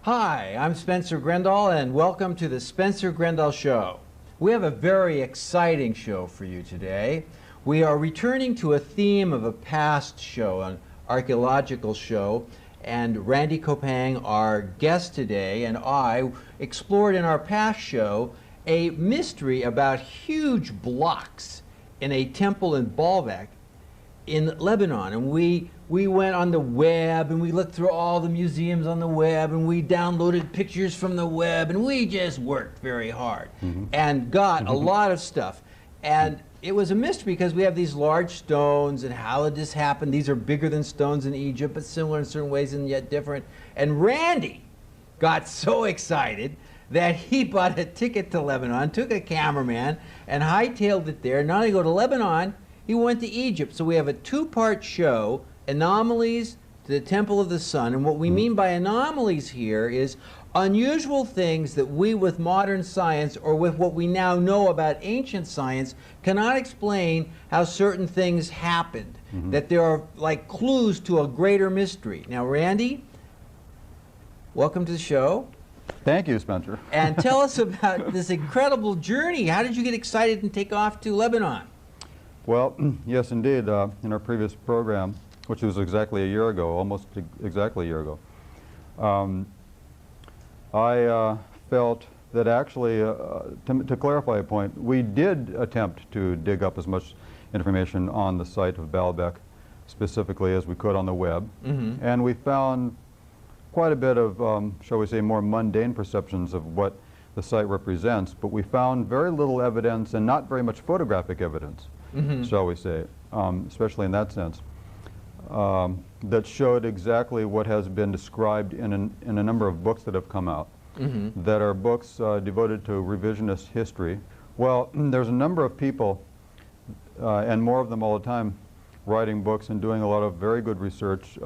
Hi, I'm Spencer Grendall, and welcome to the Spencer Grendall Show. We have a very exciting show for you today. We are returning to a theme of a past show, an archaeological show, and Randy Kopang, our guest today, and I explored in our past show a mystery about huge blocks in a temple in Baalbek in Lebanon. And we went on the web and we looked through all the museums on the web and we downloaded pictures from the web and we just worked very hard and got a lot of stuff. And it was a mystery because we have these large stones, and how did this happen? These are bigger than stones in Egypt, but similar in certain ways and yet different. And Randy got so excited that he bought a ticket to Lebanon, took a cameraman, and hightailed it there. Not only go to Lebanon, he went to Egypt. So we have a two-part show, Anomalies to the Temple of the Sun. And what we mean by anomalies here is unusual things that we, with modern science, or with what we now know about ancient science, cannot explain how certain things happened. That there are like clues to a greater mystery. Now, Randy, welcome to the show. Thank you, Spencer. And tell us about this incredible journey. How did you get excited and take off to Lebanon? Well, yes, indeed. In our previous program, which was exactly a year ago, almost exactly a year ago, I felt that actually, to clarify a point, we did attempt to dig up as much information on the site of Baalbek specifically as we could on the web. And we found quite a bit of, shall we say, more mundane perceptions of what the site represents, but we found very little evidence and not very much photographic evidence, shall we say, especially in that sense, that showed exactly what has been described in a number of books that have come out, that are books devoted to revisionist history. Well, there's a number of people, and more of them all the time, writing books and doing a lot of very good research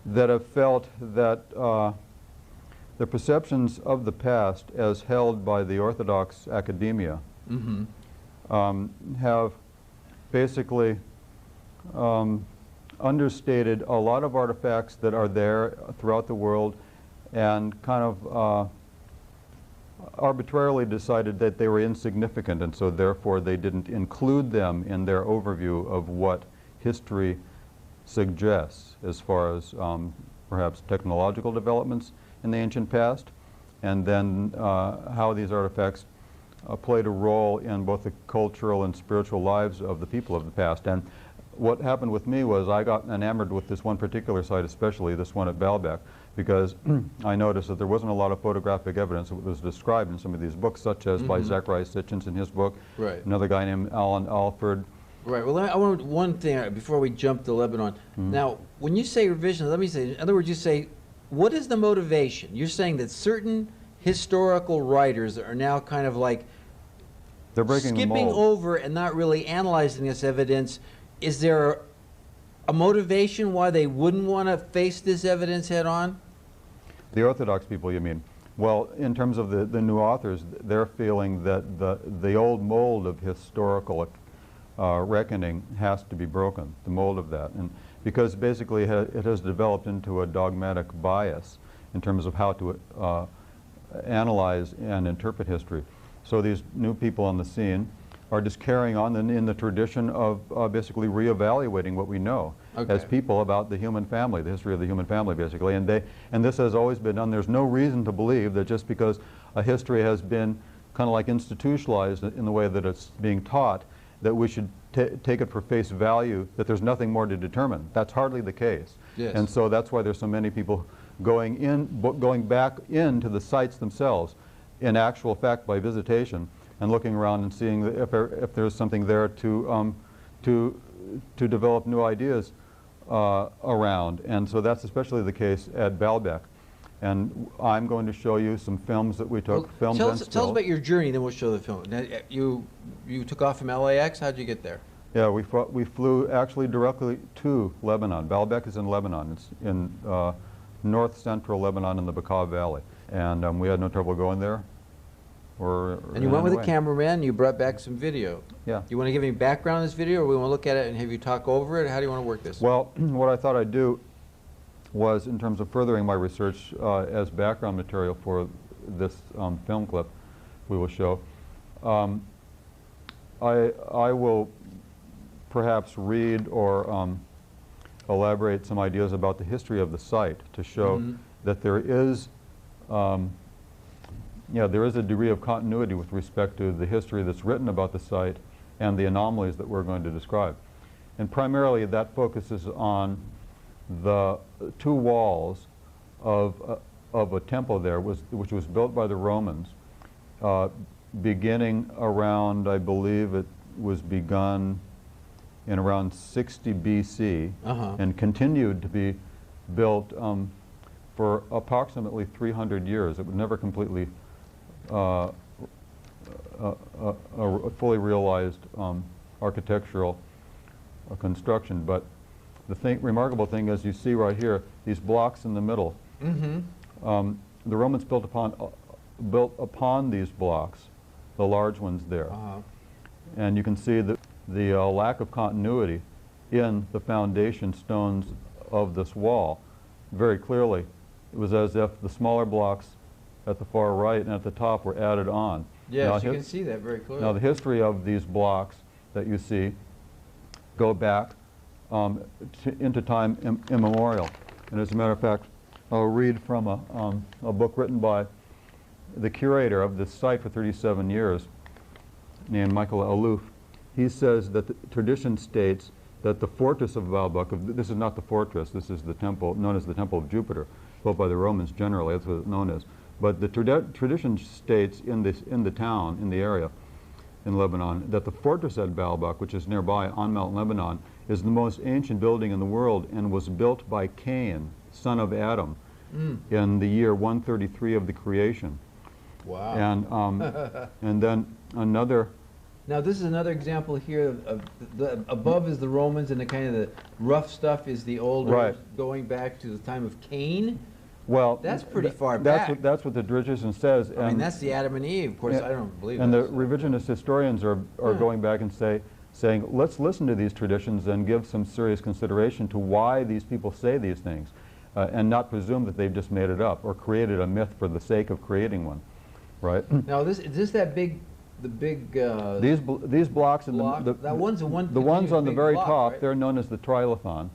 that have felt that the perceptions of the past as held by the Orthodox academia have basically understated a lot of artifacts that are there throughout the world and kind of arbitrarily decided that they were insignificant, and so therefore they didn't include them in their overview of what history suggests as far as perhaps technological developments in the ancient past, and then how these artifacts played a role in both the cultural and spiritual lives of the people of the past. And what happened with me was I got enamored with this one particular site, especially this one at Baalbek, because I noticed that there wasn't a lot of photographic evidence that was described in some of these books, such as by Zacharias Sitchin in his book, another guy named Alan Alford. Right. Well, I want one thing before we jump to Lebanon. Now, when you say revision, let me say, in other words, you say, what is the motivation? You're saying that certain historical writers are now kind of like they're breaking the skipping mold over and not really analyzing this evidence. Is there a motivation why they wouldn't want to face this evidence head on? The Orthodox people, you mean? Well, in terms of the new authors, they're feeling that the old mold of historical reckoning has to be broken, the mold of that, and because basically it has developed into a dogmatic bias in terms of how to analyze and interpret history. So these new people on the scene are just carrying on in the tradition of basically reevaluating what we know as people about the human family, the history of the human family, basically. And this has always been done. There's no reason to believe that just because a history has been kind of like institutionalized in the way that it's being taught, that we should take it for face value, that there's nothing more to determine. That's hardly the case. Yes. And so that's why there's so many people going back into the sites themselves, in actual fact by visitation, and looking around and seeing if there's something there to develop new ideas around. And so that's especially the case at Baalbek. And I'm going to show you some films that we took. Well, tell us about your journey, then we'll show the film. Now, you took off from LAX. How'd you get there? Yeah, we flew actually directly to Lebanon. Baalbek is in Lebanon. It's in north central Lebanon in the Bekaa Valley. And we had no trouble going there. And you went with a cameraman, and you brought back some video. Yeah. You want to give any background on this video, or we want to look at it and have you talk over it? How do you want to work this? Well, what I thought I'd do, was, in terms of furthering my research as background material for this film clip we will show, I will perhaps read or elaborate some ideas about the history of the site to show that there is there is a degree of continuity with respect to the history that's written about the site and the anomalies that we're going to describe. And primarily that focuses on the two walls of a temple there, which was built by the Romans, beginning around, I believe it was begun in around 60 BC and continued to be built for approximately 300 years. It was never completely a fully realized architectural construction. But the remarkable thing is, you see right here, these blocks in the middle. The Romans built upon these blocks, the large ones there. And you can see the lack of continuity in the foundation stones of this wall very clearly. It was as if the smaller blocks at the far right and at the top were added on. Yes, you can see that very clearly. Now the history of these blocks that you see go back into time immemorial. And as a matter of fact, I'll read from a book written by the curator of this site for 37 years, named Michael Aloof. He says that the tradition states that the fortress of Baalbek, this is not the fortress, this is the temple known as the Temple of Jupiter, built by the Romans generally, that's what it's known as. But the tradition states in the town, in the area, in Lebanon, that the fortress at Baalbek, which is nearby on Mount Lebanon, is the most ancient building in the world and was built by Cain, son of Adam, in the year 133 of the creation. Wow. And then another. Now this is another example here of the above is the Romans, and the kind of the rough stuff is the older, going back to the time of Cain. Well, that's pretty far back. That's what the tradition says. I mean, that's the Adam and Eve. Of course, I don't believe that. And the revisionist historians are going back and saying, let's listen to these traditions and give some serious consideration to why these people say these things, and not presume that they've just made it up or created a myth for the sake of creating one, right? Now, is this that big? The big these blocks in that one's the ones on the very block, top, right? they're known as the trilithon,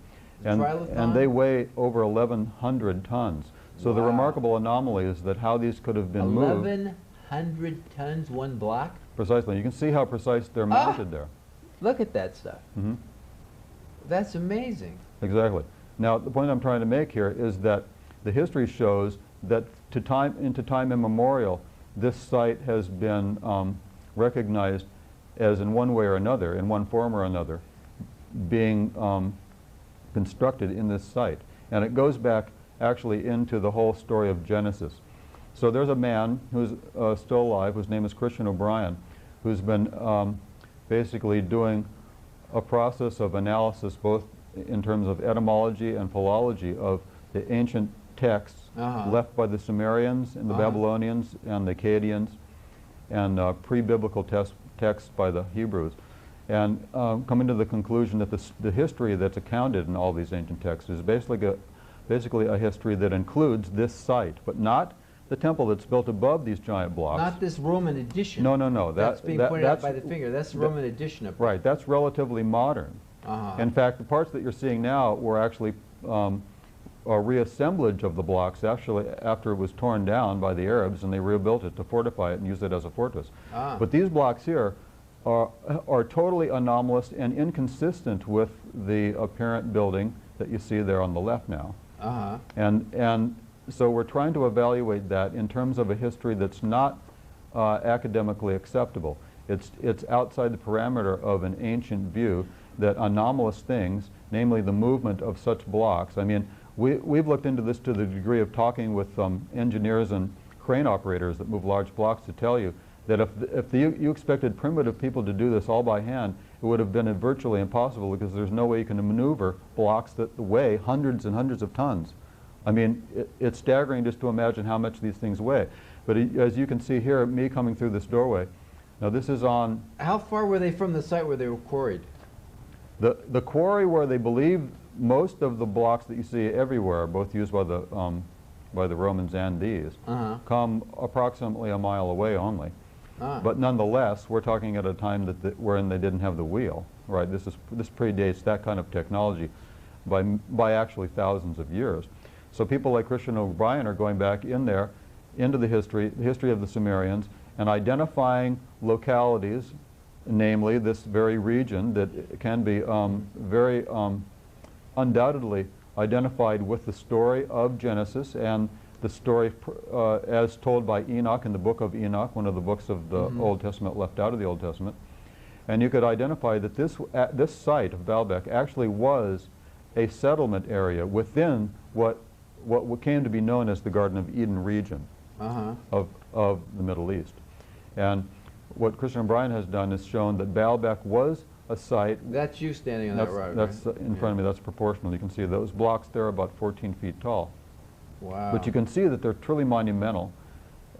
and they weigh over 1,100 tons. So the remarkable anomaly is that how these could have been moved. 1,100 tons, one block. Precisely. You can see how precise they're mounted there. Look at that stuff. That's amazing. Exactly. Now the point I'm trying to make here is that the history shows that into time immemorial, this site has been recognized as, in one way or another, in one form or another, being constructed in this site. And it goes back actually into the whole story of Genesis. So there's a man who's still alive, whose name is Christian O'Brien, who's been basically doing a process of analysis, both in terms of etymology and philology, of the ancient texts left by the Sumerians and the Babylonians and the Akkadians, and pre-biblical texts by the Hebrews, and coming to the conclusion that the history that's accounted in all these ancient texts is basically a history that includes this site, but not the temple that's built above these giant blocks. Not this Roman addition. No. That's being pointed out by the finger. That's the Roman addition of right. That's relatively modern. In fact, the parts that you're seeing now were actually a reassemblage of the blocks actually after it was torn down by the Arabs, and they rebuilt it to fortify it and use it as a fortress. But these blocks here are totally anomalous and inconsistent with the apparent building that you see there on the left now. And so we're trying to evaluate that in terms of a history that's not academically acceptable. It's outside the parameter of an ancient view that anomalous things, namely the movement of such blocks. I mean, we've looked into this to the degree of talking with engineers and crane operators that move large blocks to tell you that if you expected primitive people to do this all by hand, it would have been virtually impossible, because there's no way you can maneuver blocks that weigh hundreds and hundreds of tons. I mean, it's staggering just to imagine how much these things weigh. But as you can see here, me coming through this doorway, now this is on... How far were they from the site where they were quarried? The quarry where they believe most of the blocks that you see everywhere, both used by the Romans and these, come approximately a mile away only. But nonetheless, we're talking at a time that wherein they didn't have the wheel, right? This predates that kind of technology by actually thousands of years. So people like Christian O'Brien are going back in there into the history of the Sumerians, and identifying localities, namely this very region that can be very undoubtedly identified with the story of Genesis and the story as told by Enoch in the book of Enoch, one of the books of the Old Testament left out of the Old Testament. And you could identify that this site of Baalbek actually was a settlement area within what came to be known as the Garden of Eden region of the Middle East. And what Christian O'Brien has done is shown that Baalbek was a site. That's you standing on that rock, That's right? in front of me. That's proportional. You can see those blocks there are about 14 feet tall. Wow. But you can see that they're truly monumental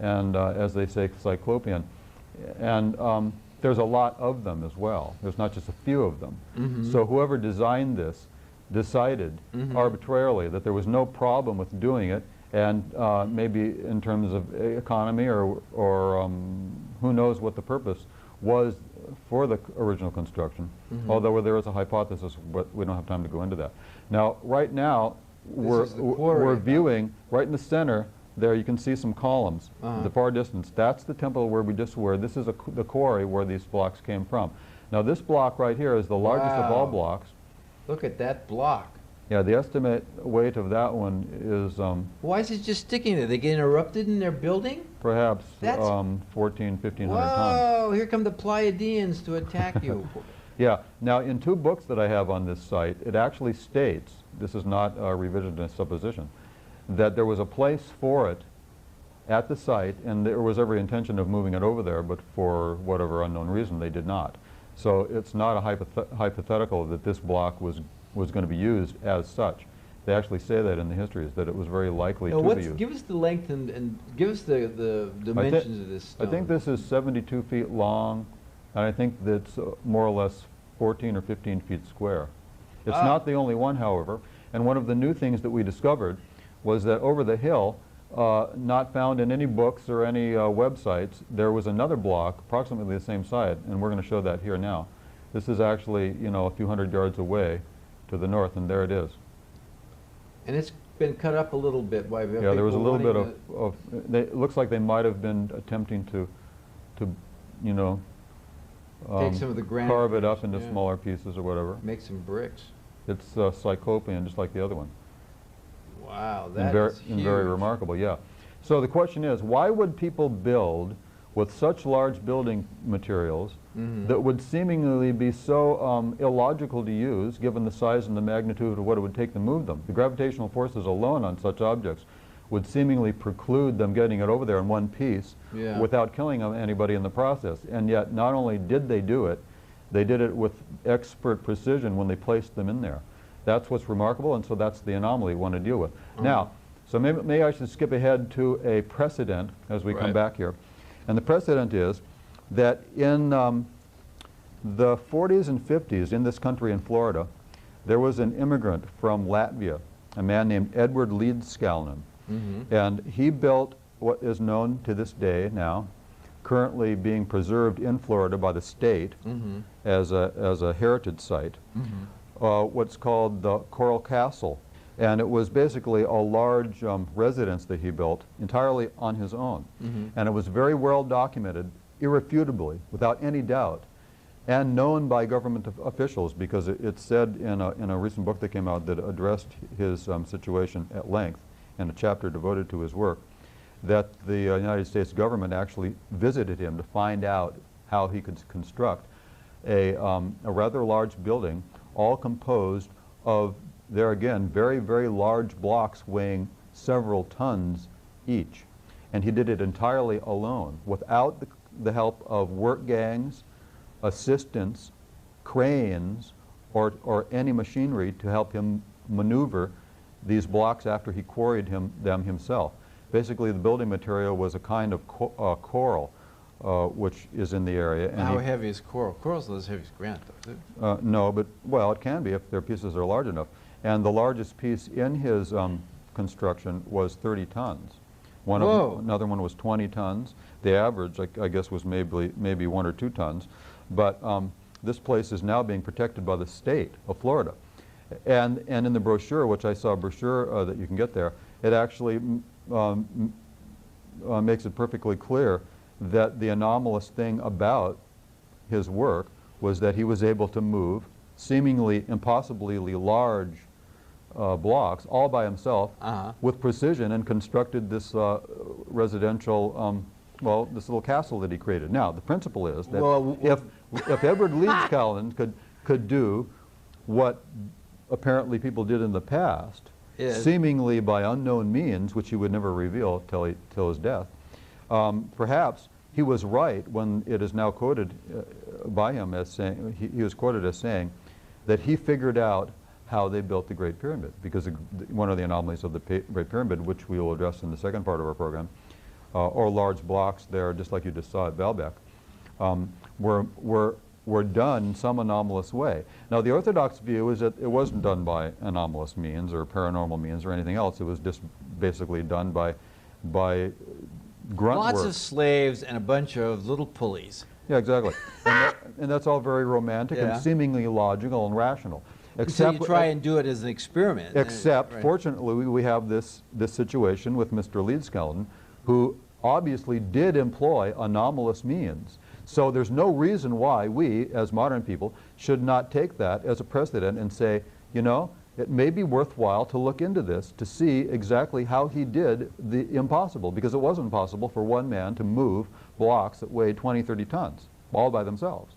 and, as they say, cyclopean. And there's a lot of them as well. There's not just a few of them. So whoever designed this decided arbitrarily that there was no problem with doing it, and maybe in terms of economy or who knows what the purpose was for the original construction, although there is a hypothesis, but we don't have time to go into that. Now, right now, we're viewing right in the center there. You can see some columns in the far distance. That's the temple where we just were. This is the quarry where these blocks came from. Now, this block right here is the largest of all blocks. Look at that block. Yeah, the estimate weight of that one is why is it just sticking there? They get interrupted in their building? Perhaps 1,500 tons. Whoa, here come the Pleiadians to attack you. Yeah, now in two books that I have on this site, it actually states, this is not a revisionist supposition, that there was a place for it at the site, and there was every intention of moving it over there, but for whatever unknown reason they did not. So it's not a hypothetical that this block was going to be used as such. They actually say that in the histories, that it was very likely to be used. Give us the length and give us the dimensions of this stone. I think this is 72 feet long, and I think that's more or less 14 or 15 feet square. It's not the only one, however, and one of the new things that we discovered was that over the hill, not found in any books or any websites, there was another block approximately the same size, and we're going to show that here now. This is actually, you know, a few hundred yards away to the north, and there it is. And it's been cut up a little bit. Yeah, there was a little bit of it looks like they might have been attempting to you know, take some of the granite, carve it up into smaller pieces or whatever. Make some bricks. It's cyclopean, just like the other one. Wow, that is huge. And very remarkable, yeah. So the question is, why would people build with such large building materials that would seemingly be so illogical to use, given the size and the magnitude of what it would take to move them? The gravitational forces alone on such objects would seemingly preclude them getting it over there in one piece without killing anybody in the process. And yet, not only did they do it, they did it with expert precision when they placed them in there. That's what's remarkable, and so that's the anomaly we want to deal with. Now, so maybe I should skip ahead to a precedent as we come back here. And the precedent is that in the 40s and 50s in this country in Florida, there was an immigrant from Latvia, a man named Edward Leedskalnin. And he built what is known to this day now, currently being preserved in Florida by the state as a heritage site, what's called the Coral Castle. And it was basically a large residence that he built entirely on his own. And it was very well documented, irrefutably, without any doubt, and known by government officials, because it's said in a recent book that came out that addressed his situation at length in a chapter devoted to his work, that the United States government actually visited him to find out how he could construct a rather large building, all composed of, there again, very, very large blocks weighing several tons each. And he did it entirely alone, without the help of work gangs, assistants, cranes, or any machinery to help him maneuver these blocks after he quarried them himself. Basically, the building material was a kind of coral, which is in the area. And how heavy is coral? Coral's not as heavy as granite, though, is it? No, but, well, it can be if their pieces are large enough. And the largest piece in his construction was 30 tons. Another one was 20 tons. The average, I guess, was maybe 1 or 2 tons. But this place is now being protected by the state of Florida. And in the brochure, which I saw a brochure that you can get there, it actually makes it perfectly clear that the anomalous thing about his work was that he was able to move seemingly impossibly large blocks all by himself with precision, and constructed this residential, well, this little castle that he created. Now, the principle is that if Edward Leeds-Callan could do what apparently people did in the past, seemingly by unknown means, which he would never reveal till his death, perhaps he was right when it is now quoted by him as saying, he was quoted as saying that he figured out how they built the Great Pyramid, because one of the anomalies of the Great Pyramid, which we will address in the second part of our program, or large blocks there, just like you just saw at Baalbek, were done in some anomalous way. Now, the Orthodox view is that it wasn't done by anomalous means or paranormal means or anything else. It was just basically done by grunt work. Lots of slaves and a bunch of little pulleys. Yeah, exactly. And that's all very romantic and seemingly logical and rational. So you try and do it as an experiment. Except, fortunately, we have this situation with Mr. Leeds-Callan, who obviously did employ anomalous means. So there's no reason why we, as modern people, should not take that as a precedent and say, you know, it may be worthwhile to look into this to see exactly how he did the impossible, because it wasn't possible for one man to move blocks that weighed 20, 30 tons all by themselves.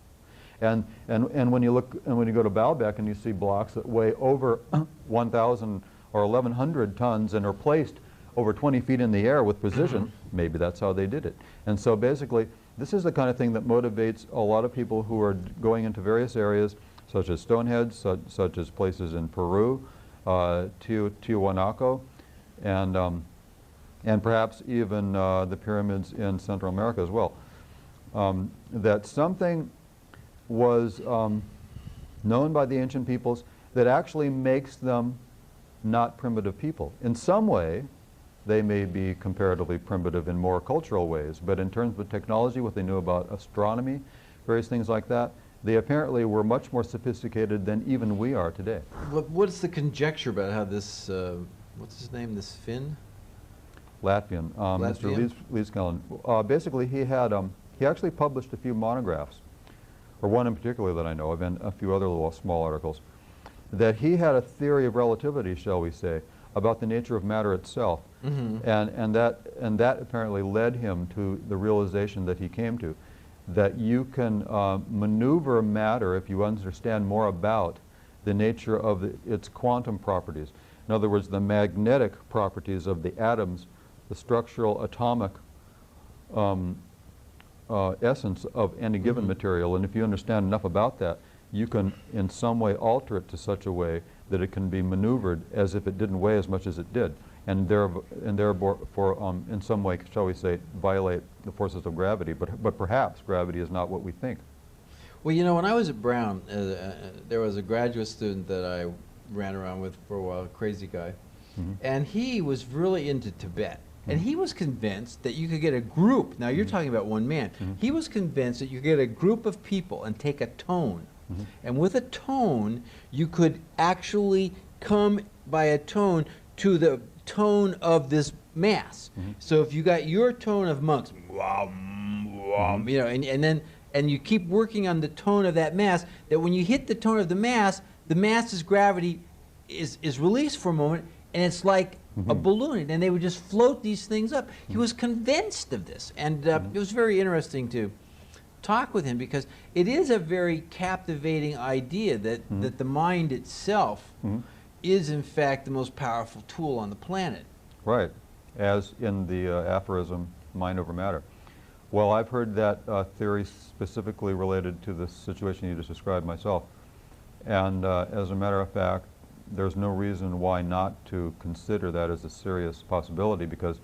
And when you look, and when you go to Baalbek and you see blocks that weigh over 1,000 or 1,100 tons and are placed over 20 feet in the air with precision, maybe that's how they did it. And so basically, this is the kind of thing that motivates a lot of people who are going into various areas, such as Stonehenge, such as places in Peru, Tiwanaku, and perhaps even the pyramids in Central America as well. That something was known by the ancient peoples that actually makes them not primitive people. In some way, they may be comparatively primitive in more cultural ways, but in terms of technology, what they knew about astronomy, various things like that, they apparently were much more sophisticated than even we are today. What's the conjecture about how this, what's his name, this Finn? Latvian. Mr. Leeds-Callan. Basically, he actually published a few monographs, or one in particular that I know of, and a few other little small articles, that he had a theory of relativity, shall we say, about the nature of matter itself. And that apparently led him to the realization that he came to, that you can maneuver matter if you understand more about the nature of its quantum properties. In other words, the magnetic properties of the atoms, the structural atomic essence of any given material. And if you understand enough about that, you can in some way alter it to such a way that it can be maneuvered as if it didn't weigh as much as it did, and therefore in some way, shall we say, violate the forces of gravity. But perhaps gravity is not what we think. Well, you know, when I was at Brown, there was a graduate student that I ran around with for a while, a crazy guy, and he was really into Tibet. And he was convinced that you could get a group, now you're talking about one man, he was convinced that you could get a group of people and take a tone. And with a tone, you could actually come by a tone to the tone of this mass. So if you got your tone of monks, you know, and you keep working on the tone of that mass, that when you hit the tone of the mass's gravity is released for a moment, and it's like a balloon, and they would just float these things up. He was convinced of this, and it was very interesting to talk with him, because it is a very captivating idea that, that the mind itself is in fact the most powerful tool on the planet. Right, as in the aphorism, mind over matter. Well, I've heard that theory specifically related to the situation you just described myself. And as a matter of fact, there's no reason why not to consider that as a serious possibility, because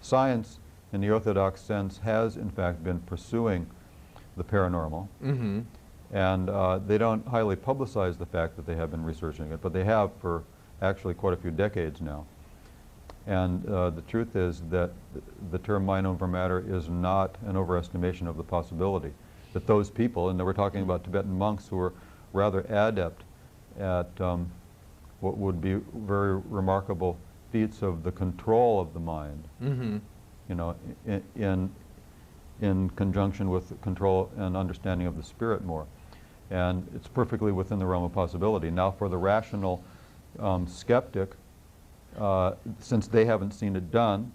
science, in the orthodox sense, has in fact been pursuing the paranormal. And they don't highly publicize the fact that they have been researching it, but they have for actually quite a few decades now. And the truth is that the term mind over matter is not an overestimation of the possibility that those people, and we're talking about Tibetan monks who are rather adept at what would be very remarkable feats of the control of the mind, you know, in conjunction with control and understanding of the spirit more. And it's perfectly within the realm of possibility. Now for the rational skeptic, since they haven't seen it done,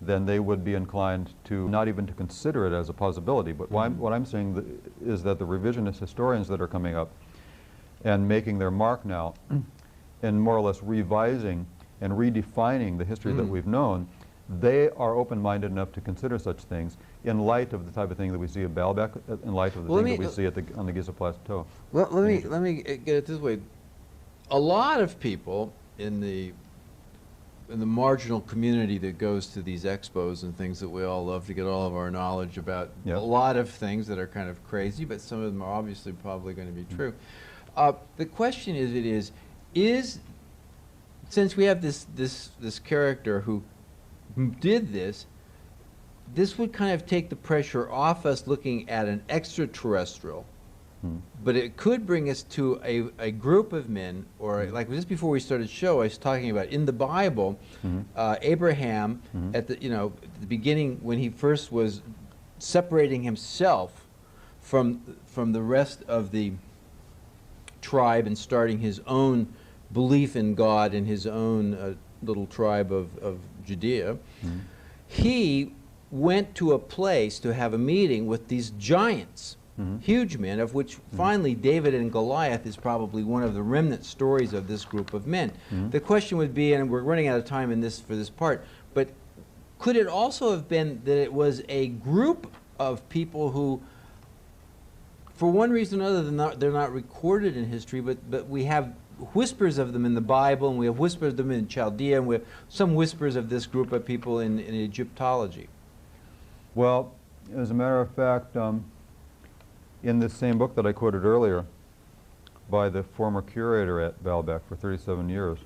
then they would be inclined to not even to consider it as a possibility. But what I'm saying is that the revisionist historians that are coming up and making their mark now and more or less revising and redefining the history that we've known, they are open-minded enough to consider such things in light of the type of thing that we see at Baalbek, in light of the thing that we see on the Giza Plateau. Well, let me get it this way. A lot of people in the marginal community that goes to these expos and things that we all love to get all of our knowledge about, a lot of things that are kind of crazy, but some of them are obviously probably going to be true. The question is, since we have this character who did this, this would kind of take the pressure off us looking at an extraterrestrial, but it could bring us to a group of men, or like just before we started the show, I was talking about in the Bible, Abraham at the beginning when he first was separating himself from the rest of the tribe and starting his own belief in God in his own little tribe of Judea, he went to a place to have a meeting with these giants, huge men, of which finally David and Goliath is probably one of the remnant stories of this group of men. The question would be, and we're running out of time in for this part, but could it also have been that it was a group of people who, for one reason or another, they're not recorded in history, but we have whispers of them in the Bible, and we have whispers of them in Chaldea, and we have some whispers of this group of people in Egyptology? Well, as a matter of fact, in this same book that I quoted earlier by the former curator at Baalbek for 37 years,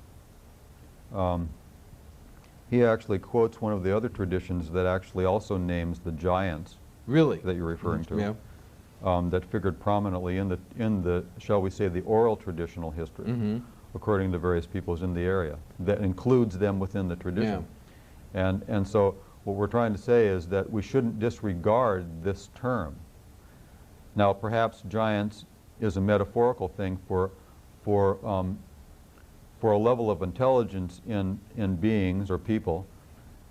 he actually quotes one of the other traditions that actually also names the giants that you're referring to, that figured prominently in the, shall we say, the oral traditional history, according to various peoples in the area, that includes them within the tradition. And so what we're trying to say is that we shouldn't disregard this term. Now, perhaps giants is a metaphorical thing for a level of intelligence in beings or people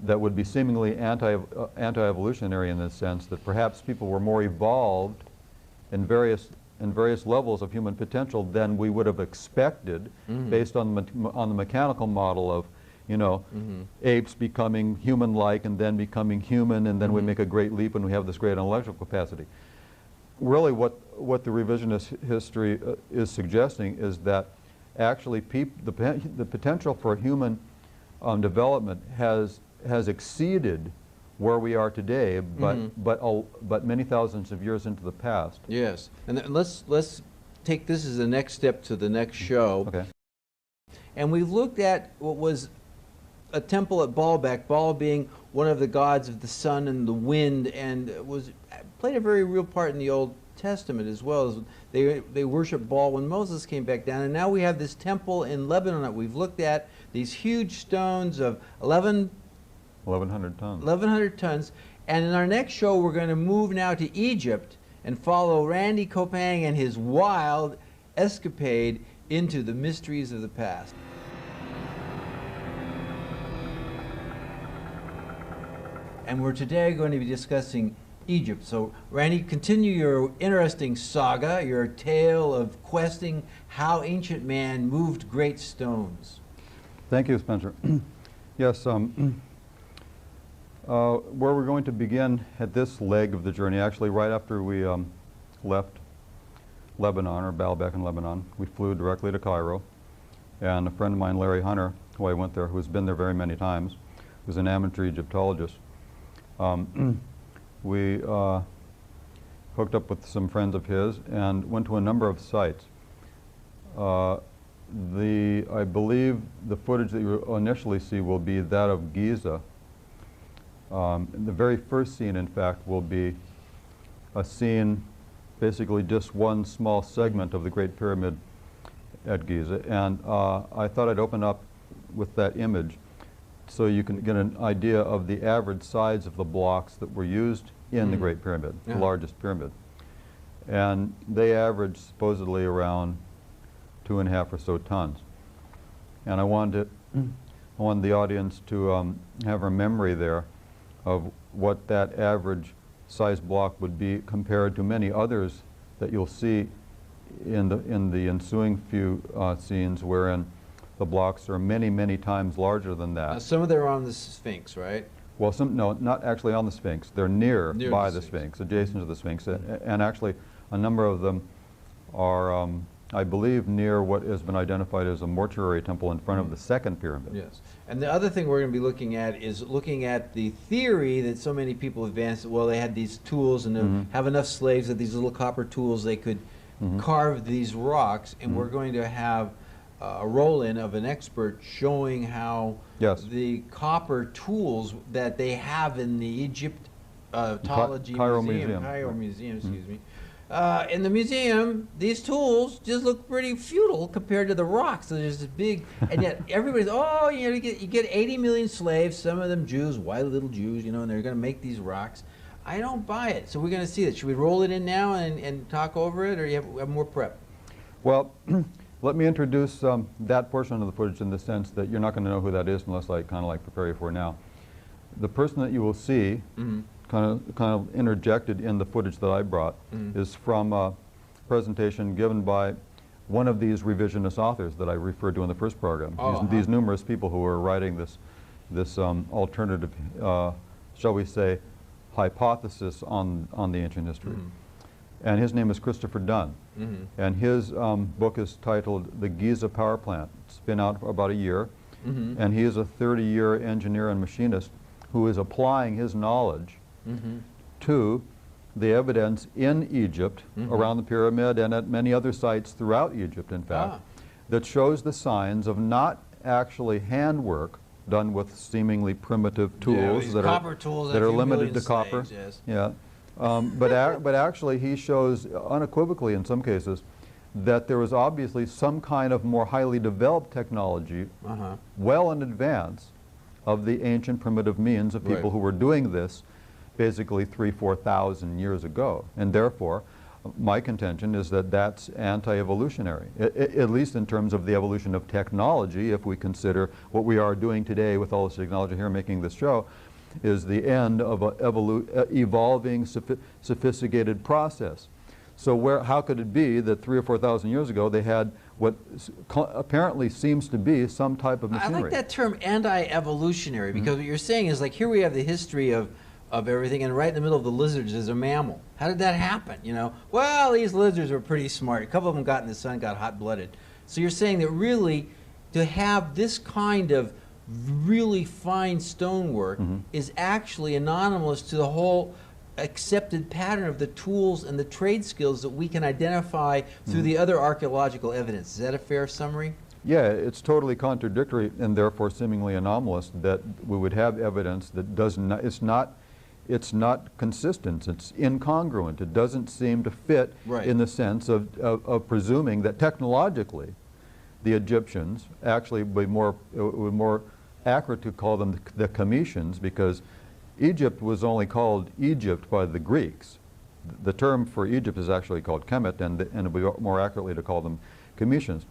that would be seemingly anti-evolutionary in the sense that perhaps people were more evolved in various levels of human potential than we would have expected based on the mechanical model of, you know, apes becoming human-like and then becoming human, and then we make a great leap and we have this great intellectual capacity. Really what the revisionist history is suggesting is that actually the potential for human development has exceeded where we are today, but many thousands of years into the past. Yes, and let's take this as the next step to the next show. Okay. And we've looked at what was a temple at Baalbek, Baal being one of the gods of the sun and the wind, and played a very real part in the Old Testament as well. As they worshiped Baal when Moses came back down, and now we have this temple in Lebanon that we've looked at, these huge stones of 1,100 tons. 1,100 tons. And in our next show, we're going to move now to Egypt and follow Randy Kopang and his wild escapade into the mysteries of the past. And we're today going to be discussing Egypt. So, Randy, continue your interesting saga, your tale of questing how ancient man moved great stones. Thank you, Spencer. Yes, where we're going to begin at this leg of the journey, actually right after we left Lebanon, or Baalbek in Lebanon, we flew directly to Cairo. And a friend of mine, Larry Hunter, who I went there, who's been there very many times, who's an amateur Egyptologist, hooked up with some friends of his, and went to a number of sites. I believe the footage that you initially see will be that of Giza. The very first scene, in fact, will be a scene, basically just one small segment of the Great Pyramid at Giza. And I thought I'd open up with that image so you can get an idea of the average size of the blocks that were used in the Great Pyramid, the largest pyramid. And they average supposedly around 2.5 or so tons. And I wanted the audience to have a memory there of what that average size block would be compared to many others that you'll see in the ensuing few scenes, wherein the blocks are many, many times larger than that. Now, some of them are on the Sphinx, right? Well, no, not actually on the Sphinx. They're near by the Sphinx, adjacent to the Sphinx. And actually, a number of them are, I believe, near what has been identified as a mortuary temple in front of the second pyramid. Yes. And the other thing we're going to be looking at is looking at the theory that so many people advanced. Well, they had these tools and have enough slaves that these little copper tools, they could carve these rocks. And we're going to have a roll-in of an expert showing how the copper tools that they have in the Egyptology Cairo Museum, excuse me. In the museum, these tools just look pretty futile compared to the rocks. So there's this big, and yet everybody's, oh, you get 80 million slaves, some of them Jews, white little Jews, and they're going to make these rocks. I don't buy it. So we're going to see that. Should we roll it in now and talk over it, or you have more prep? Well, let me introduce that portion of the footage in the sense that you're not going to know who that is unless I kind of like prepare you for now. The person that you will see, kind of interjected in the footage that I brought, is from a presentation given by one of these revisionist authors that I referred to in the first program. These numerous people who are writing this alternative, shall we say, hypothesis on the ancient history. And his name is Christopher Dunn. And his book is titled The Giza Power Plant. It's been out for about a year. And he is a 30-year engineer and machinist who is applying his knowledge to the evidence in Egypt, around the pyramid and at many other sites throughout Egypt, in fact, that shows the signs of not actually handwork done with seemingly primitive tools that are limited to copper. But actually he shows unequivocally in some cases that there was obviously some kind of more highly developed technology well in advance of the ancient primitive means of people who were doing this basically 3,000–4,000 years ago. And therefore, my contention is that that's anti-evolutionary, at least in terms of the evolution of technology. If we consider what we are doing today with all this technology here making this show, is the end of an evolving, sophisticated process. So how could it be that 3,000 or 4,000 years ago they had what apparently seems to be some type of machinery? I like that term, anti-evolutionary, because what you're saying is, like, here we have the history of everything, and right in the middle of the lizards is a mammal. How did that happen? Well, these lizards were pretty smart. A couple of them got in the sun, got hot-blooded. So you're saying that really, to have this kind of really fine stonework is actually anomalous to the whole accepted pattern of the tools and the trade skills that we can identify through the other archaeological evidence. Is that a fair summary? Yeah, it's totally contradictory and therefore seemingly anomalous that we would have evidence that does not, it's not consistent, it's incongruent, it doesn't seem to fit in the sense of presuming that technologically the Egyptians actually would be more accurate to call them the Cometians, because Egypt was only called Egypt by the Greeks. The term for Egypt is actually called Kemet, and it would be more accurately to call them Cometians.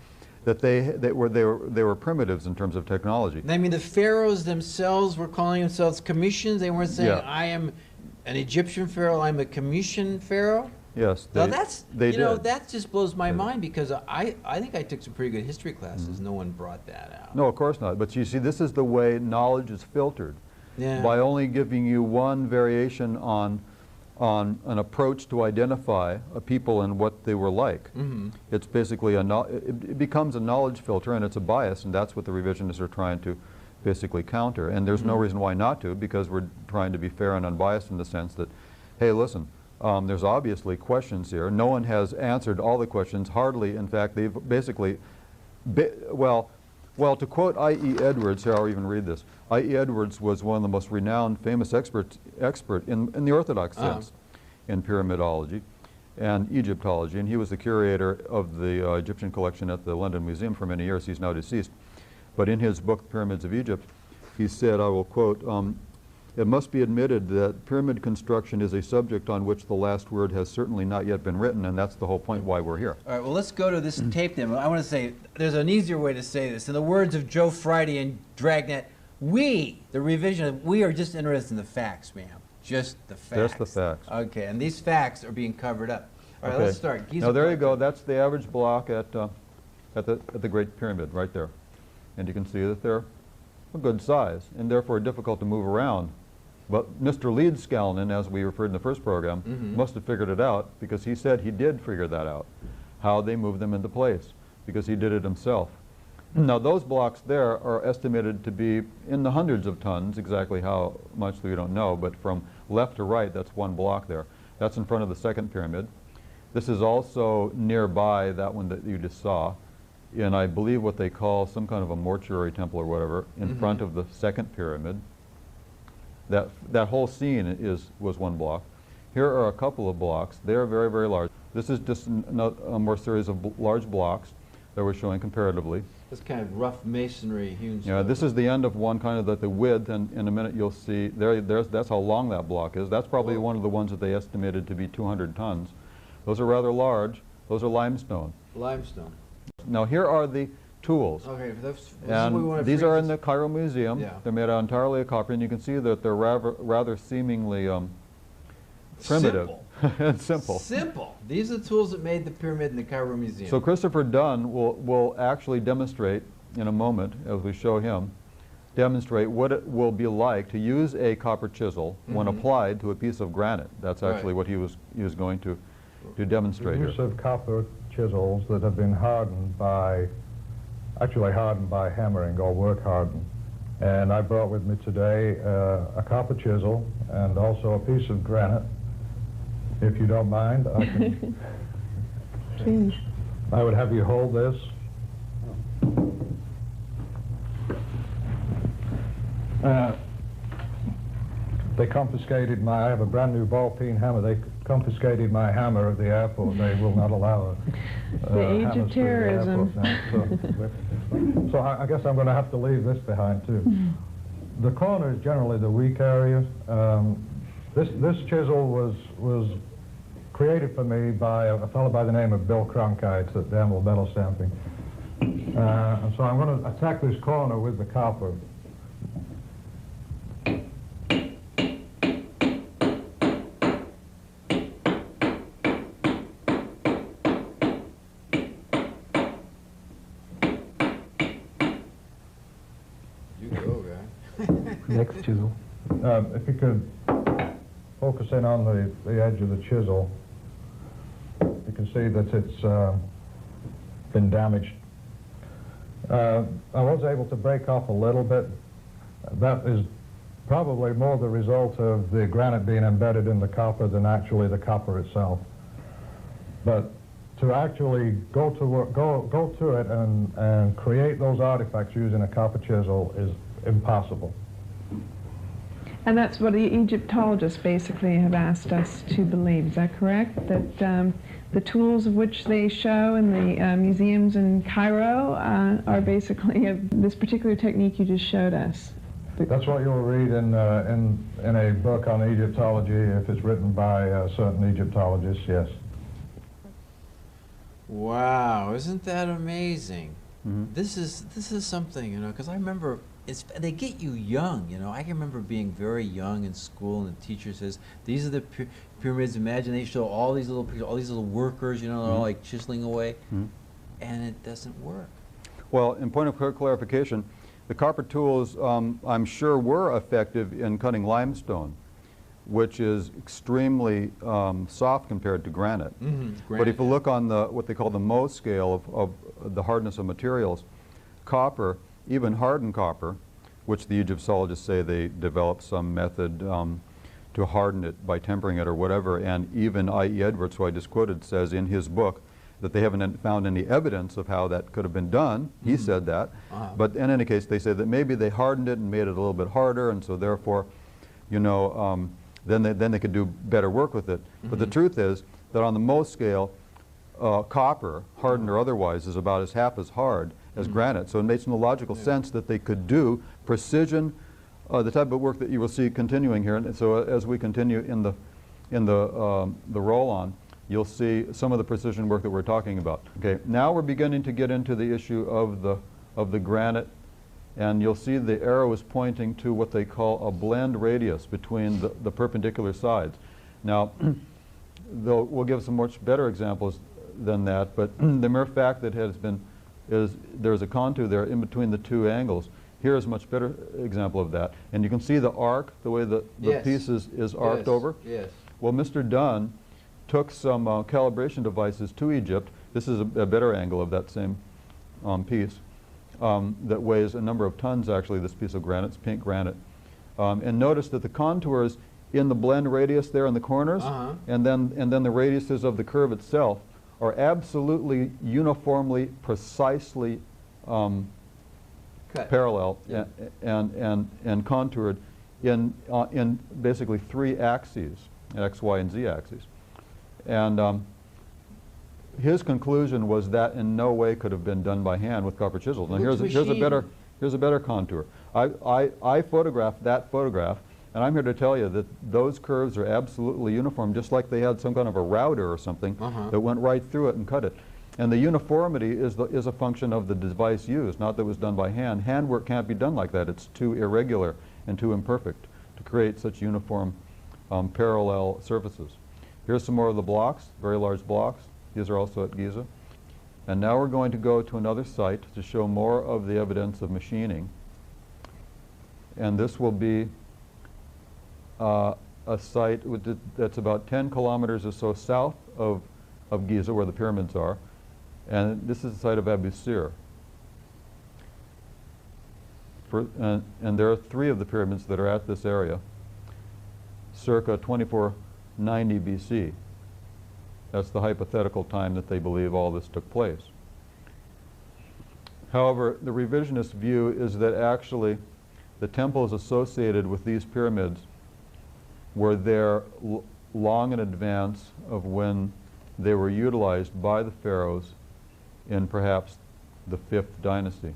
That they were primitives in terms of technology. I mean, the pharaohs themselves were calling themselves Cometians. They weren't saying, I am an Egyptian pharaoh, I'm a Cometian pharaoh. Yes, now that just blows my mind, because I think I took some pretty good history classes. No one brought that out. No, of course not. But you see, this is the way knowledge is filtered. By only giving you one variation on an approach to identify a people and what they were like. It's basically it becomes a knowledge filter, and it's a bias, and that's what the revisionists are trying to basically counter. And there's no reason why not to, because we're trying to be fair and unbiased in the sense that, hey, listen, There's obviously questions here. No one has answered all the questions, hardly. In fact, they've basically, well, to quote I.E. Edwards, here I'll even read this. I.E. Edwards was one of the most renowned, famous expert in the Orthodox sense in pyramidology and Egyptology, and he was the curator of the Egyptian collection at the London Museum for many years. He's now deceased. But in his book, Pyramids of Egypt, he said, I will quote, "It must be admitted that pyramid construction is a subject on which the last word has certainly not yet been written," and that's the whole point why we're here. All right, well, let's go to this tape then. I want to say, there's an easier way to say this. In the words of Joe Friday and Dragnet, we, the revision, we are just interested in the facts, ma'am. Just the facts. Just the facts. Okay, and these facts are being covered up. All right, Okay. let's start. Now there you go. That's the average block at the Great Pyramid right there. And you can see that they're a good size and therefore difficult to move around. But Mr. Leedskalnin, as we referred in the first program, must have figured it out, because he said he did figure that out, how they move them into place, because he did it himself. Now those blocks there are estimated to be in the hundreds of tons. Exactly how much we don't know, but from left to right, that's one block there. That's in front of the second pyramid. This is also nearby that one that you just saw, in I believe what they call some kind of a mortuary temple or whatever, in front of the second pyramid. That whole scene was one block. Here are a couple of blocks. They're very, very large. This is just a more series of large blocks that we're showing comparatively. This kind of rough masonry hewn Yeah, stone. this is the end of one, kind of the width, and in a minute you'll see that's how long that block is. That's probably one of the ones that they estimated to be 200 tons. Those are rather large. Those are limestone. Limestone. Now here are the tools. Okay, this is what we And want to these are in the Cairo Museum. Yeah. They're made out entirely of copper, and you can see that they're rather seemingly primitive and simple. Simple. These are the tools that made the pyramid in the Cairo Museum. So Christopher Dunn will actually demonstrate in a moment, as we show him, demonstrate what it will be like to use a copper chisel when applied to a piece of granite. That's actually what he was going to demonstrate The here. use of copper chisels that have been actually hardened by hammering, or work hardened. And I brought with me today a copper chisel and also a piece of granite. If you don't mind, I can. Please. I would have you hold this. They confiscated I have a brand new ball-peen hammer. They confiscated my hammer at the airport. They will not allow The age of hammers through the terrorism. airport now. So I guess I'm going to have to leave this behind too. The corner is generally the weak area. This chisel was created for me by a fellow by the name of Bill Cronkite at Danville Metal Stamping. And so I'm going to attack this corner with the copper. You go, guy. Next chisel. If you could focus in on the edge of the chisel, you can see that it's been damaged. I was able to break off a little bit. That is probably more the result of the granite being embedded in the copper than actually the copper itself. But to actually go to it and create those artifacts using a copper chisel is impossible. And that's what the Egyptologists basically have asked us to believe. Is that correct? That the tools of which they show in the museums in Cairo are basically this particular technique you just showed us. That's what you'll read in a book on Egyptology if it's written by certain Egyptologists, yes. Wow, isn't that amazing? This is something, you know, because I remember they get you young, you know. I can remember being very young in school, and the teacher says, "These are the pyramids." Imagine they show all these little pictures, all these little workers, you know, they're all like chiseling away, and it doesn't work. Well, in point of clarification, the copper tools, I'm sure, were effective in cutting limestone, which is extremely soft compared to granite. But if you look on what they call the Mohs scale of the hardness of materials, copper, even hardened copper, which the Egyptologists say they developed some method to harden it by tempering it or whatever. And even I.E. Edwards, who I just quoted, says in his book that they haven't found any evidence of how that could have been done. He said that. But in any case, they say that maybe they hardened it and made it a little bit harder, and so therefore, you know, then they could do better work with it. But the truth is that on the Mohs scale, copper, hardened or otherwise, is about half as hard as granite. So it makes no logical sense that they could do precision, the type of work that you will see continuing here. And so as we continue in the roll-on, you'll see some of the precision work that we're talking about. Okay, now we're beginning to get into the issue of the granite, and you'll see the arrow is pointing to what they call a blend radius between the perpendicular sides. Now, we'll give some much better examples than that, but the mere fact that there's a contour there in between the two angles. Here is a much better example of that. And you can see the arc, the way the piece is arced over. Yes. Well, Mr. Dunn took some calibration devices to Egypt. This is a better angle of that same piece that weighs a number of tons, actually, this piece of granite. It's pink granite. And notice that the contours in the blend radius there in the corners, and then the radiuses of the curve itself are absolutely uniformly, precisely parallel and contoured in basically 3 axes, X, Y, and Z axes. And his conclusion was that in no way could have been done by hand with copper chisels. Now here's a better contour. I photographed that photograph, and I'm here to tell you that those curves are absolutely uniform, just like they had some kind of a router or something that went right through it and cut it. And the uniformity is a function of the device used, not that it was done by hand. Handwork can't be done like that. It's too irregular and too imperfect to create such uniform parallel surfaces. Here's some more of the blocks, very large blocks. These are also at Giza. And now we're going to go to another site to show more of the evidence of machining. And this will be a site that's about 10 kilometers or so south of Giza, where the pyramids are. And this is the site of Abu Sir. And there are 3 of the pyramids that are at this area, circa 2490 BC. That's the hypothetical time that they believe all this took place. However, the revisionist view is that actually the temples associated with these pyramids were there long in advance of when they were utilized by the pharaohs in perhaps the 5th dynasty.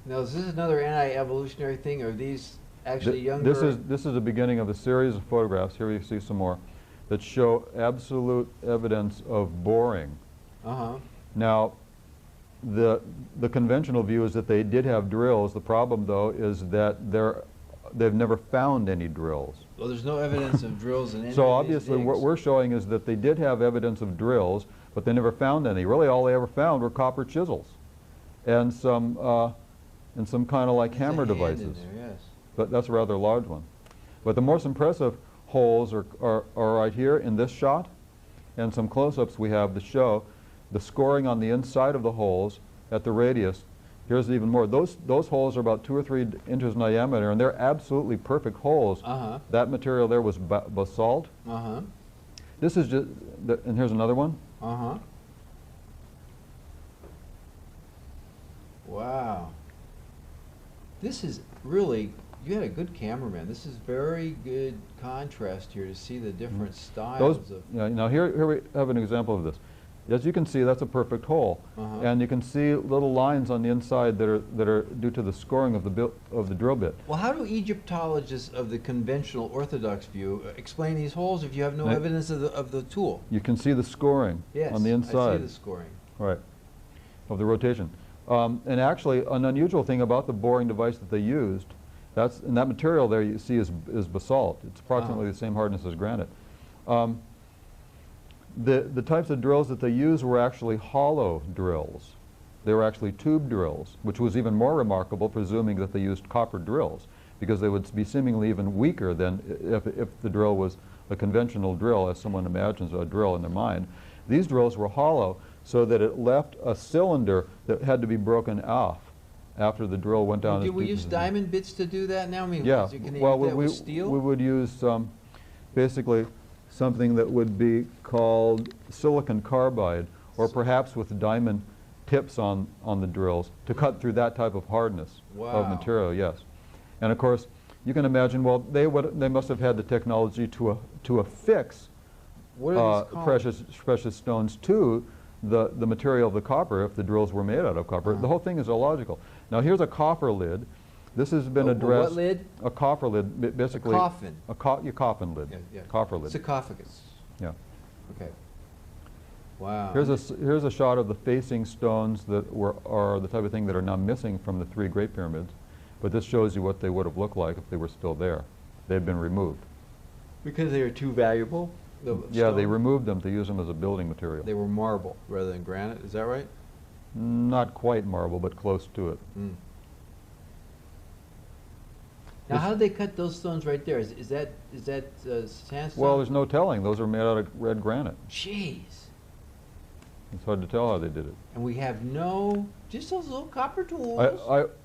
Now, is this another anti-evolutionary thing, or are these actually younger? This is the beginning of a series of photographs. Here you see some more that show absolute evidence of boring. Now, the conventional view is that they did have drills. The problem, though, is that they've never found any drills. Well, there's no evidence of drills in any So of these obviously digs. what we're showing is that they did have evidence of drills, but they never found any. Really all they ever found were copper chisels and some kind of like There's a hammer hand devices. in there, yes. But that's a rather large one. But the most impressive holes are right here in this shot, and some close-ups we have to show the scoring on the inside of the holes at the radius. Here's even more. Those holes are about 2 or 3 inches in diameter, and they're absolutely perfect holes. That material there was basalt. This is just, and here's another one. Wow. This is really, you had a good cameraman. This is very good contrast here to see the different styles of... Yeah, now here we have an example of this. As you can see, that's a perfect hole, and you can see little lines on the inside that are due to the scoring of the drill bit. Well, how do Egyptologists of the conventional Orthodox view explain these holes if you have no evidence of the tool? You can see the scoring on the inside. I see the scoring. Right, of the rotation. And actually, an unusual thing about the boring device that they used, and that material there you see is basalt. It's approximately the same hardness as granite. The types of drills that they used were actually hollow drills. They were actually tube drills, which was even more remarkable, presuming that they used copper drills, because they would be seemingly even weaker than if the drill was a conventional drill, as someone imagines a drill in their mind. These drills were hollow, so that it left a cylinder that had to be broken off after the drill went down. Did we use diamond bits to do that now? I mean, yeah. can they Well, do that with steel? we would use basically something that would be called silicon carbide, or perhaps with diamond tips on the drills to cut through that type of hardness of material, yes. And of course, you can imagine, well, they must have had the technology to affix precious stones to the material of the copper if the drills were made out of copper. The whole thing is illogical. Now here's a copper lid. This has been addressed. What lid? A copper lid, basically. A coffin. Your coffin lid. Yeah. Copper lid. Sarcophagus. Yeah. Okay. Wow. Here's a shot of the facing stones that are the type of thing that are now missing from the 3 Great Pyramids. But this shows you what they would have looked like if they were still there. They'd been removed. Because they were too valuable? Yeah, they removed them to use them as a building material. They were marble rather than granite, is that right? Not quite marble, but close to it. Mm. Now, how did they cut those stones right there? Is that sandstone? Well, there's no telling. Those are made out of red granite. Jeez. It's hard to tell how they did it. And we have just those little copper tools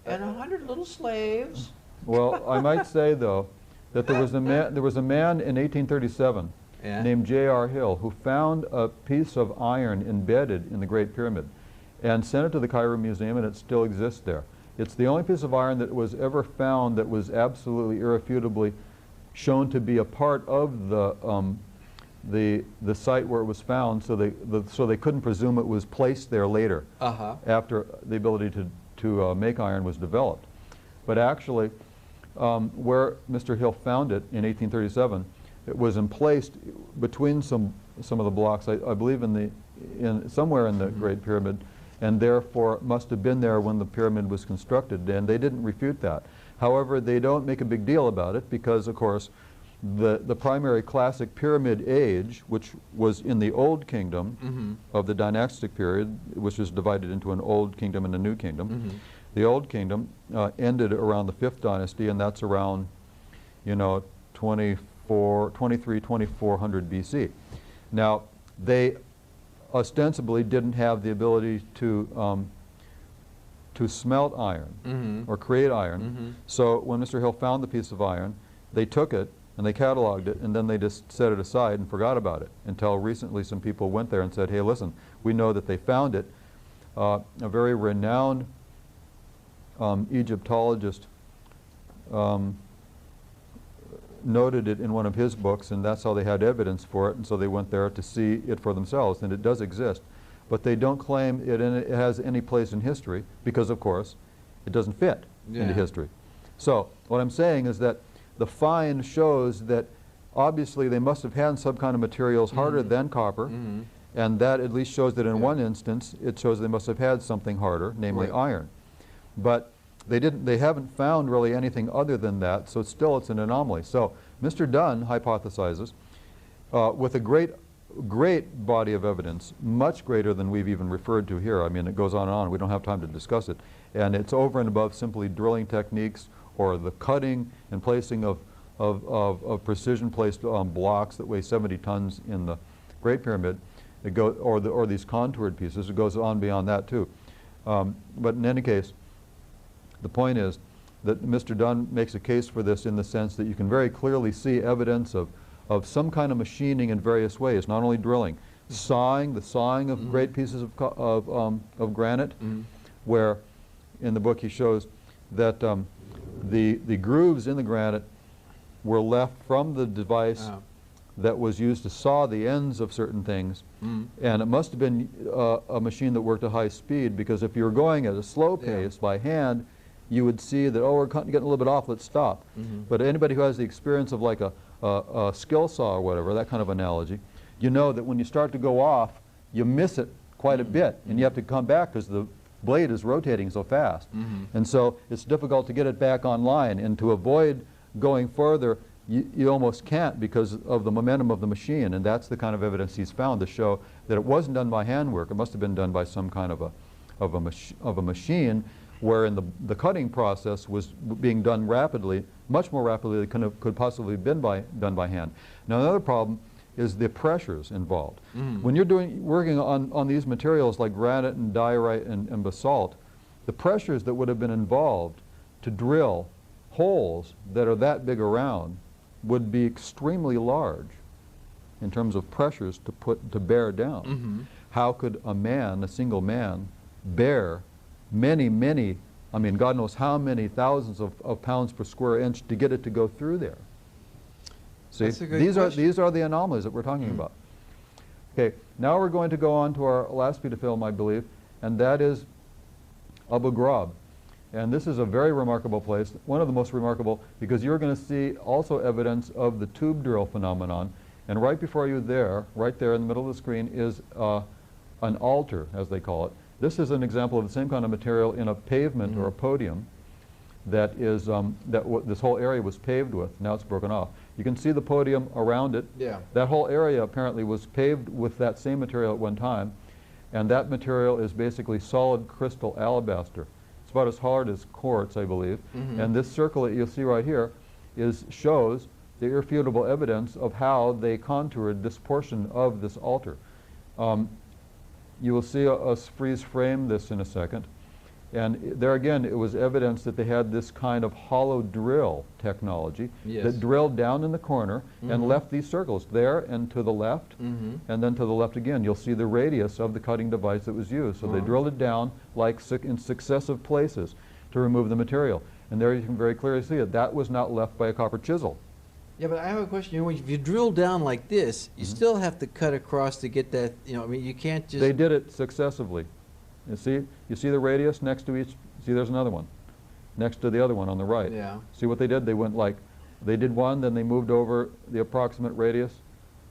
and 100 little slaves. Well, I might say though that there was a man in 1837 named J.R. Hill who found a piece of iron embedded in the Great Pyramid and sent it to the Cairo Museum, and it still exists there. It's the only piece of iron that was ever found that was absolutely irrefutably shown to be a part of the site where it was found, so they couldn't presume it was placed there later after the ability to make iron was developed. But actually, where Mr. Hill found it in 1837, it was emplaced between some of the blocks, I believe somewhere in the Great Pyramid, and therefore must have been there when the pyramid was constructed, and they didn't refute that. However, they don't make a big deal about it because, of course, the primary classic pyramid age, which was in the Old Kingdom of the dynastic period, which was divided into an Old Kingdom and a New Kingdom. The Old Kingdom ended around the 5th dynasty, and that's around, 2400 BC. Now, they ostensibly didn't have the ability to smelt iron or create iron. So when Mr. Hill found the piece of iron, they took it and they cataloged it, and then they just set it aside and forgot about it until recently some people went there and said, hey, listen, we know that they found it. A very renowned Egyptologist noted it in one of his books, and that's how they had evidence for it, and so they went there to see it for themselves, and it does exist. But they don't claim it has any place in history because, of course, it doesn't fit into history. So what I'm saying is that the find shows that obviously they must have had some kind of materials harder than copper, and that at least shows that in one instance it shows they must have had something harder, namely iron. But they haven't found really anything other than that, so still it's an anomaly. So Mr. Dunn hypothesizes with a great body of evidence, much greater than we've even referred to here. I mean, it goes on and on. We don't have time to discuss it. And it's over and above simply drilling techniques or the cutting and placing of precision-placed blocks that weigh 70 tons in the Great Pyramid, or these contoured pieces. It goes on beyond that too. But in any case, the point is that Mr. Dunn makes a case for this in the sense that you can very clearly see evidence of some kind of machining in various ways, not only drilling, the sawing of great pieces of granite, where in the book he shows that the grooves in the granite were left from the device that was used to saw the ends of certain things, and it must have been a machine that worked at high speed, because if you were going at a slow pace by hand, you would see that, oh, we're getting a little bit off, let's stop. But anybody who has the experience of like a skill saw or whatever, that kind of analogy, you know that when you start to go off, you miss it quite a bit, and you have to come back because the blade is rotating so fast. And so it's difficult to get it back online, and to avoid going further, you almost can't because of the momentum of the machine, and that's the kind of evidence he's found to show that it wasn't done by handwork. It must have been done by some kind of a machine, wherein the cutting process was being done rapidly, much more rapidly than could possibly have been done by hand. Now, another problem is the pressures involved. When you're working on these materials like granite and diorite and basalt, the pressures that would have been involved to drill holes that are that big around would be extremely large in terms of pressures to bear down. Mm-hmm. How could a man, a single man, bear many, I mean, God knows how many thousands of pounds per square inch to get it to go through there? See, That's a good these question. are the anomalies that we're talking about. Okay, now we're going to go on to our last bit of film, I believe, and that is Abu Ghraib. And this is a very remarkable place, one of the most remarkable, because you're going to see also evidence of the tube drill phenomenon. And right before you there, right there in the middle of the screen, is an altar, as they call it. This is an example of the same kind of material in a pavement or a podium that is this whole area was paved with. Now it's broken off. You can see the podium around it. Yeah. That whole area apparently was paved with that same material at one time, and that material is basically solid crystal alabaster. It's about as hard as quartz, I believe. Mm-hmm. And this circle that you'll see right here shows the irrefutable evidence of how they contoured this portion of this altar. You will see us freeze frame this in a second. And there again, it was evidence that they had this kind of hollow drill technology that drilled down in the corner and left these circles there and to the left and then to the left again. You'll see the radius of the cutting device that was used. So they drilled it down like in successive places to remove the material. And there you can very clearly see it. That was not left by a copper chisel. Yeah, but I have a question. You know, if you drill down like this, you still have to cut across to get that, you know, I mean, you can't just... They did it successively. You see the radius next to each? See, there's another one next to the other one on the right. Yeah. See what they did? They went like, they did one, then they moved over the approximate radius,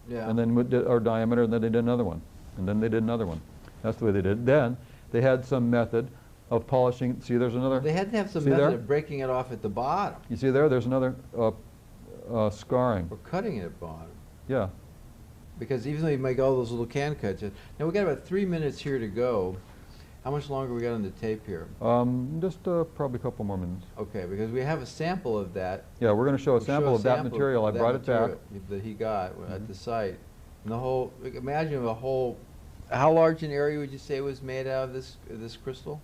Yeah. and then did our diameter, and then they did another one, and then they did another one. That's the way they did it. Then they had some method of polishing. See, there's another. They had to have some See method there? of breaking it off at the bottom You see there? There's another scarring. or cutting it at bottom. Yeah. Because even though you make all those little can cuts, now we got about 3 minutes here to go. How much longer we got on the tape here? Just probably a couple more minutes. Okay, because we have a sample of that. Yeah, we're going to show a We'll sample of that material. I that brought it back. material that he got at the site. And the whole, imagine the whole, how large an area would you say was made out of this crystal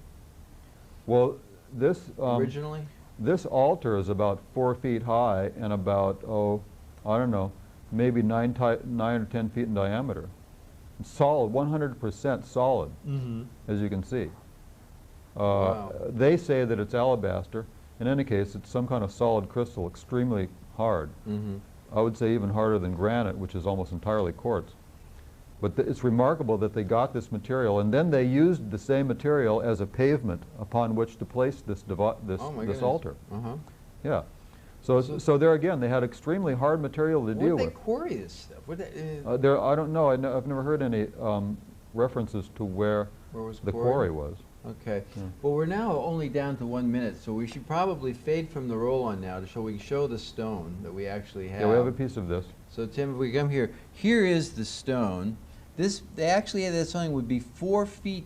Well, this originally? This altar is about 4 feet high and about, I don't know, maybe 9 or 10 feet in diameter. It's solid, 100% solid, as you can see. Wow. They say that it's alabaster. In any case, it's some kind of solid crystal, extremely hard. I would say even harder than granite, which is almost entirely quartz. But it's remarkable that they got this material, and then they used the same material as a pavement upon which to place this altar. Yeah. So there again, they had extremely hard material to deal Where'd they with. quarry this stuff? I don't know. I've never heard any references to where was the quarry was. Okay. Well, we're now only down to 1 minute, so we should probably fade from the roll-on now to we can show the stone that we actually have. Yeah, we have a piece of this. So Tim, if we come here, here is the stone. They actually had that something would be 4 feet.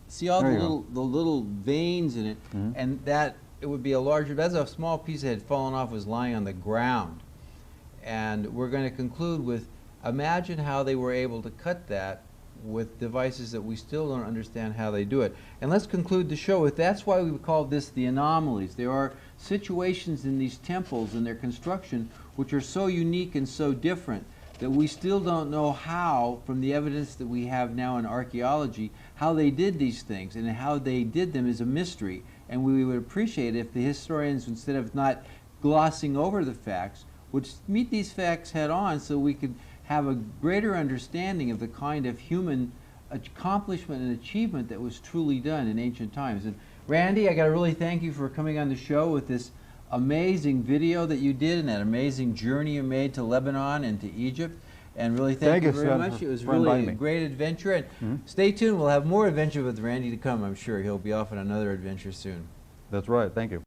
See all the little veins in it, and that it would be a larger. That's a small piece that had fallen off, was lying on the ground, and we're going to conclude with: imagine how they were able to cut that with devices that we still don't understand how they do it. And let's conclude the show with that's why we call this the anomalies. There are situations in these temples and their construction which are so unique and so different that we still don't know how, from the evidence that we have now in archaeology, how they did these things, and how they did them is a mystery. And we would appreciate if the historians, instead of not glossing over the facts, would meet these facts head on so we could have a greater understanding of the kind of human accomplishment and achievement that was truly done in ancient times. And Randy, I got to really thank you for coming on the show with this amazing video that you did and that amazing journey you made to Lebanon and to Egypt. And really thank you very much. It was really a great adventure. And stay tuned. We'll have more adventure with Randy to come, I'm sure. He'll be off on another adventure soon. That's right. Thank you.